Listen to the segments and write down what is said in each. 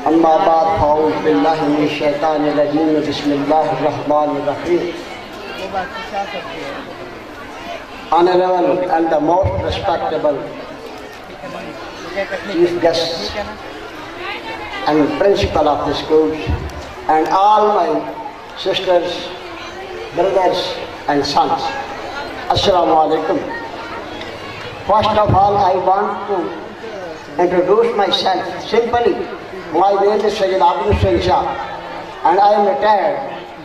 अम्मा बाद फ़ाऊज़ बिल्लाहि मिनश शैतानिर रजीम बिस्मिल्लाहिर रहमानिर रहीम। Honorable and the most respectable chief guests and principal of the schools and all my sisters, brothers and sons, Assalamu alaikum. First of all, I want to introduce myself simply. My name is Sayyid Abdul Hussain Shah and I am retired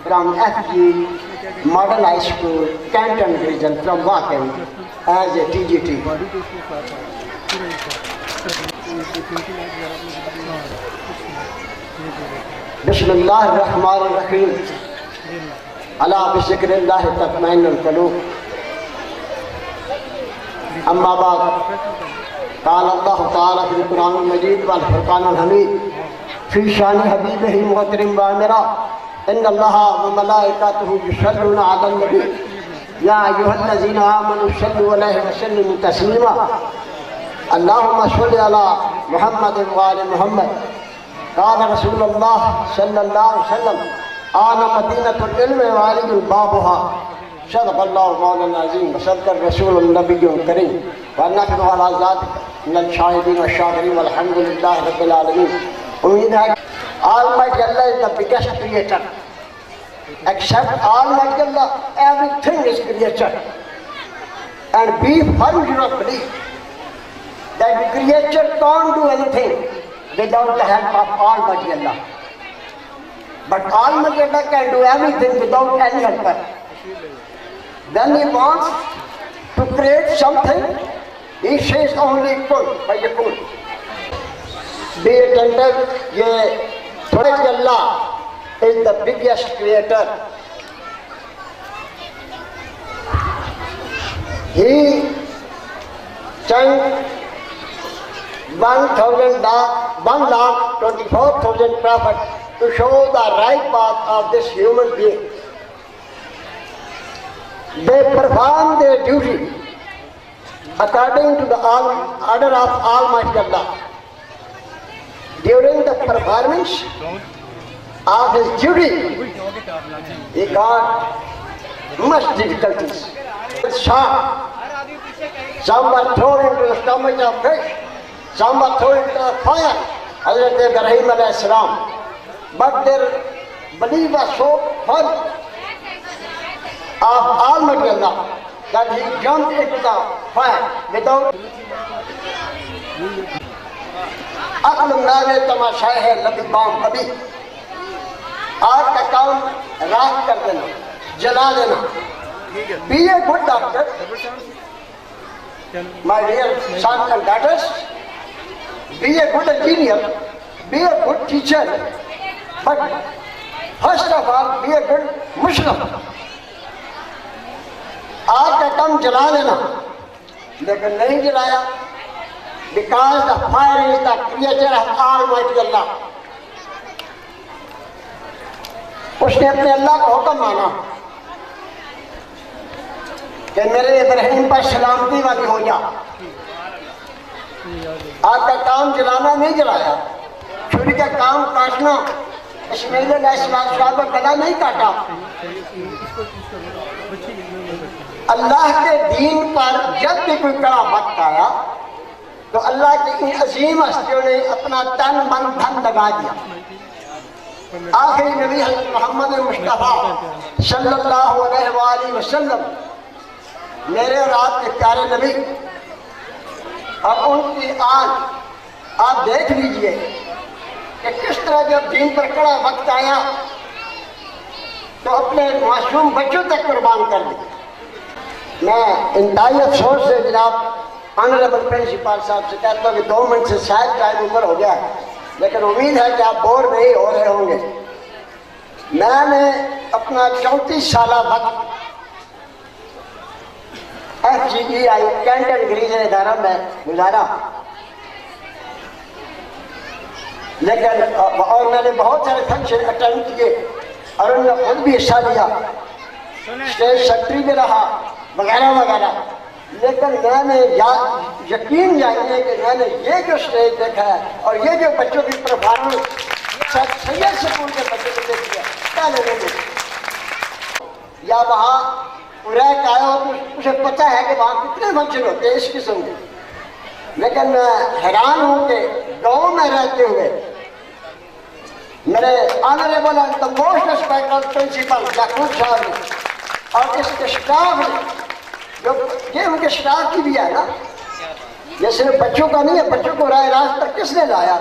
from FG Modern High School, Canton Region from Wakem as a TGT. Bismillahirrahmanirrahim. Ala bizikrillahi tatma'innul qulub. Amma ba'd. قال الله تعالى في القرآن المجيد والفرقان الحميد في شان حبيبه المحترم وامرا إن الله وملائكته يصلون على النبي يا أيها الذين آمنوا صلوا عليه وسلموا تسليما اللهم صل على محمد وآل محمد. قال رسول الله صلى الله عليه وسلم أنا مدينة العلم وعلي بابها. صدق الله مولانا العظيم وصدق الرسول النبي الكريم ونحن على ذلك من الشاهدين والشاكرين والحمد لله رب العالمين. उम्मीद है Almighty Allah is the biggest creator. Except Almighty Allah, everything is creature. And be firm in your belief that creature can't do anything without the help of Almighty Allah. But Almighty Allah can do everything without any helper. Then he wants to create something. He says only kun by the kun. Be attentive. Ye Allah is the biggest creator. He sent 1,24,000 prophets to show the right path of this human being. They perform their duty according to the order of Almighty Allah. During the performance of his duty, he got much difficulties. Some were thrown into the stomach of fish, some were thrown into the fire, Hazrat Ibrahim alayhi salam. But their belief was so firm of Almighty Allah that he jumped into the fire without अक्ल नावे तमाशाए है लबी काम कभी. आज का काम राख कर देना, जला देना. Be a good doctor, my dear sons and daughters. Be a good engineer, be a good teacher, but first of all be a good Muslim. आज का काम जला देना, लेकिन नहीं जलाया. Because the fire is the creator of Almighty Allah. उसने अपने अल्लाह का हुक्म माना कि मेरे इब्राहिम पर सलामती वाली हो जा. आग का काम जलाना नहीं जलाया, छुरी का काम काटना, इस्माइल अलैहिस्सलाम का गला नहीं काटा. अल्लाह के दीन पर जब भी कोई कड़ा वक्त आया तो अल्लाह की इन अजीम हस्तियों ने अपना तन मन धन लगा दिया. आखिरी नबी हज़रत मोहम्मद मुस्तफ़ा सल्लल्लाहु अलैहि वसल्लम मेरे और आपके प्यारे नबी. अब उनकी आज आप देख लीजिए कि किस तरह जब दीन पर कड़ा वक्त आया तो अपने मासूम बच्चों तक कुर्बान कर दिया. मैं इंतहाई अफसोस से जनाब ऑनरेबल प्रिंसिपल साहब से कहता हूँ कि 2 मिनट से शायद टाइम ऊपर हो गया है, लेकिन उम्मीद है कि आप बोर नहीं हो रहे होंगे. मैंने अपना 34 साल वक्त FGEI कैंटन ग्रीन इदारा में गुजारा, लेकिन और मैंने बहुत सारे फंक्शन अटेंड किए और उनमें खुद भी हिस्सा लिया, स्टेज सेक्रेटरी में रहा वगैरह वगैरह. लेकिन मैंने यकीन जानिए कि मैंने ये जो स्टेज देखा है और ये जो बच्चों की परफॉर्मेंस सैयद स्कूल के बच्चे को देख लिया, पहले नहीं देखा। या वहाँ रह के आए हो तो उसे पता है कि वहाँ कितने फंक्शन होते हैं इस किस्म के। लेकिन मैं हैरान हूँ कि गाँव में रहते हुए मेरे honourable and the most respected principal Yakub sahab ने और इसके स्टाफ ने, जो ये उनके स्टाफ की भी है ना, ये सिर्फ बच्चों का नहीं है, बच्चों को राह रास्त पर किसने लाया,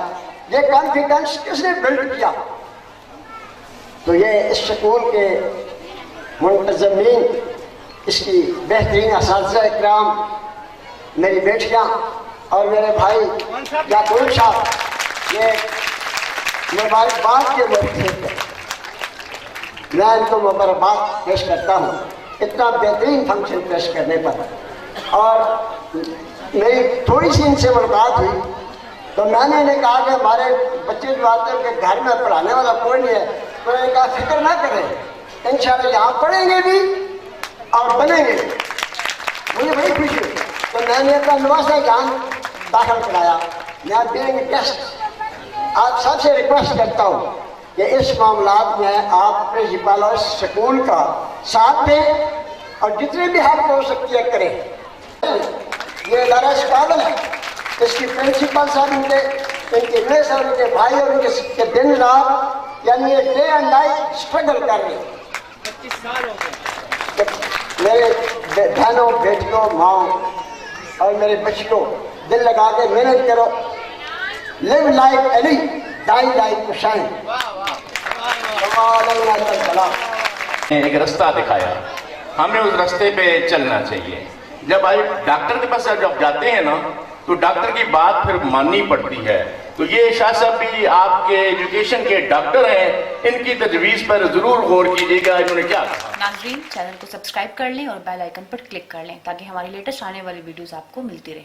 ये कॉन्फिडेंस किसने बिल्ड किया। तो ये इस स्कूल के मुंतज़मीन, इसकी बेहतरीन असातिज़ा इकराम, मेरी बेटियाँ और मेरे भाई याकूब साहब, ये मुबारकबाद के मुस्तहिक़ है। मैं इनको मुबारकबाद पेश करता हूँ इतना बेहतरीन फंक्शन पेश करने पर। और मेरी थोड़ी सी इनसे मुलाकात हुई तो मैंने इन्हें कहा कि हमारे बच्चे जो आते हैं उनके घर में पढ़ाने वाला कोई नहीं है, तो मैंने कहा फिक्र ना करें, इंशाअल्लाह यहाँ पढ़ेंगे भी और बनेंगे। मुझे बड़ी खुशी हुई, तो मैंने अपना नवासा जान दाखिल कराया। मैं बीइंग गेस्ट आप सबसे रिक्वेस्ट करता हूँ कि इस मामलात में आप प्रिंसिपल और स्कूल का साथ दें और जितने भी हेल्प हो सकती है करें। ये इदारा इस काबिल है, इसकी प्रिंसिपल साहब, इनके मेरे साहब, इनके भाई और इनके दिन रात यानी ये डे एंड नाइट स्ट्रगल कर रहे हैं। 25 साल हो गए। मेरे बहनों, बेटियों, माओ और मेरे बच्चों, दिल लगा के मेहनत करो। Live life Ali, die life Hussain. एक रास्ता दिखाया, हमें उस रास्ते पे चलना चाहिए। जब आप डॉक्टर के पास जब जाते हैं ना, तो डॉक्टर की बात फिर माननी पड़ती है। तो ये शाह साहब भी आपके एजुकेशन के डॉक्टर हैं, इनकी तजवीज़ पर ज़रूर गौर कीजिएगा इन्होंने क्या कहा। नाज़रीन, चैनल को सब्सक्राइब कर लें और बेल आइकन पर क्लिक कर लें ताकि हमारी लेटेस्ट आने वाली वीडियोस आपको मिलती रहे।